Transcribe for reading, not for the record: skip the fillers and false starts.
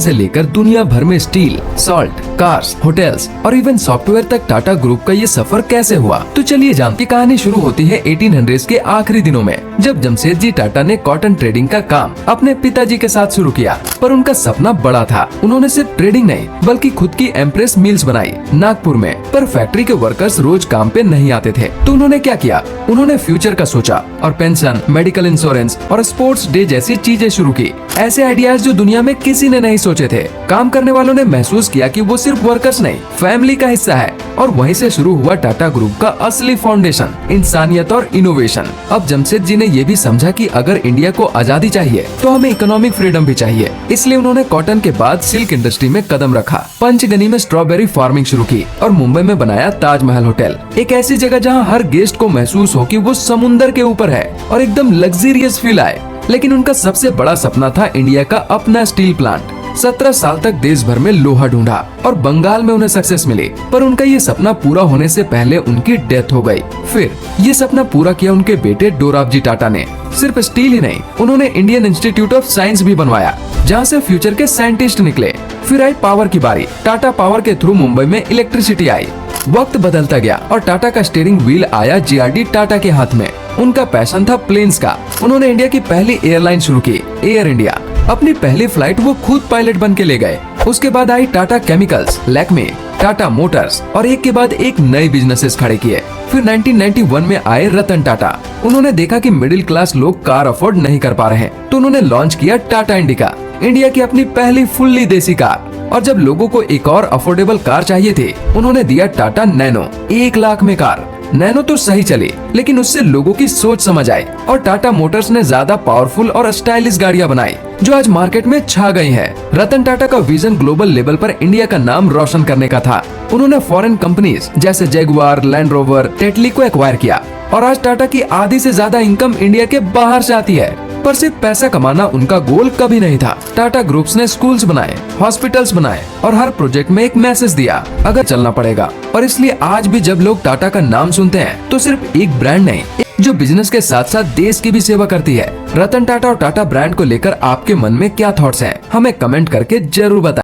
से लेकर दुनिया भर में स्टील, सॉल्ट, कार्स, होटल्स और इवन सॉफ्टवेयर तक टाटा ग्रुप का ये सफर कैसे हुआ, तो चलिए जानते। कहानी शुरू होती है 1800s के आखिरी दिनों में, जब जमशेदजी टाटा ने कॉटन ट्रेडिंग का काम अपने पिताजी के साथ शुरू किया। पर उनका सपना बड़ा था। उन्होंने सिर्फ ट्रेडिंग नहीं बल्कि खुद की एम्प्रेस मिल्स बनाई नागपुर में। पर फैक्ट्री के वर्कर्स रोज काम पे नहीं आते थे, तो उन्होंने क्या किया, उन्होंने फ्यूचर का सोचा और पेंशन, मेडिकल इंश्योरेंस और स्पोर्ट्स डे जैसी चीजें शुरू की। ऐसे आइडियाज जो दुनिया में किसी ने नहीं सोचे थे। काम करने वालों ने महसूस किया कि वो सिर्फ वर्कर्स नहीं, फैमिली का हिस्सा है। और वहीं से शुरू हुआ टाटा ग्रुप का असली फाउंडेशन, इंसानियत और इनोवेशन। अब जमशेदजी ने ये भी समझा कि अगर इंडिया को आजादी चाहिए तो हमें इकोनॉमिक फ्रीडम भी चाहिए। इसलिए उन्होंने कॉटन के बाद सिल्क इंडस्ट्री में कदम रखा, पंचगनी में स्ट्रॉबेरी फार्मिंग शुरू की और मुंबई में बनाया ताजमहल होटल, एक ऐसी जगह जहाँ हर गेस्ट को महसूस हो कि वो समुंदर के ऊपर है और एकदम लग्जरियस फील आए। लेकिन उनका सबसे बड़ा सपना था इंडिया का अपना स्टील प्लांट। 17 साल तक देश भर में लोहा ढूंढा और बंगाल में उन्हें सक्सेस मिली, पर उनका ये सपना पूरा होने से पहले उनकी डेथ हो गई। फिर ये सपना पूरा किया उनके बेटे डोराबजी टाटा ने। सिर्फ स्टील ही नहीं, उन्होंने इंडियन इंस्टीट्यूट ऑफ साइंस भी बनवाया, जहाँ से फ्यूचर के साइंटिस्ट निकले। फिर आई पावर की बारी। टाटा पावर के थ्रू मुंबई में इलेक्ट्रिसिटी आई। वक्त बदलता गया और टाटा का स्टीयरिंग व्हील आया जीआरडी टाटा के हाथ में। उनका पैशन था प्लेन्स का। उन्होंने इंडिया की पहली एयरलाइन शुरू की, एयर इंडिया। अपनी पहली फ्लाइट वो खुद पायलट बन के ले गए। उसके बाद आई टाटा केमिकल्स, लैक्मे, टाटा मोटर्स और एक के बाद एक नए बिजनेसेस खड़े किए। फिर 1991 में आए रतन टाटा। उन्होंने देखा कि मिडिल क्लास लोग कार अफोर्ड नहीं कर पा रहे हैं, तो उन्होंने लॉन्च किया टाटा इंडिका, इंडिया की अपनी पहली फुल्ली देसी कार। और जब लोगों को एक और अफोर्डेबल कार चाहिए थी, उन्होंने दिया टाटा नैनो, 1 लाख में कार। नैनो तो सही चली, लेकिन उससे लोगों की सोच समझ आई और टाटा मोटर्स ने ज्यादा पावरफुल और स्टाइलिश गाड़ियां बनाई, जो आज मार्केट में छा गई हैं। रतन टाटा का विजन ग्लोबल लेवल पर इंडिया का नाम रोशन करने का था। उन्होंने फॉरेन कंपनीज जैसे जैगुआर, लैंड रोवर, टेटली को एक्वायर किया और आज टाटा की आधी से ज्यादा इनकम इंडिया के बाहर से आती है। पर सिर्फ पैसा कमाना उनका गोल कभी नहीं था। टाटा ग्रुप्स ने स्कूल्स बनाए, हॉस्पिटल्स बनाए और हर प्रोजेक्ट में एक मैसेज दिया, अगर चलना पड़ेगा। और इसलिए आज भी जब लोग टाटा का नाम सुनते हैं तो सिर्फ एक ब्रांड नहीं, जो बिजनेस के साथ साथ देश की भी सेवा करती है। रतन टाटा और टाटा ब्रांड को लेकर आपके मन में क्या थॉट्स हैं, हमें कमेंट करके जरूर बताएं।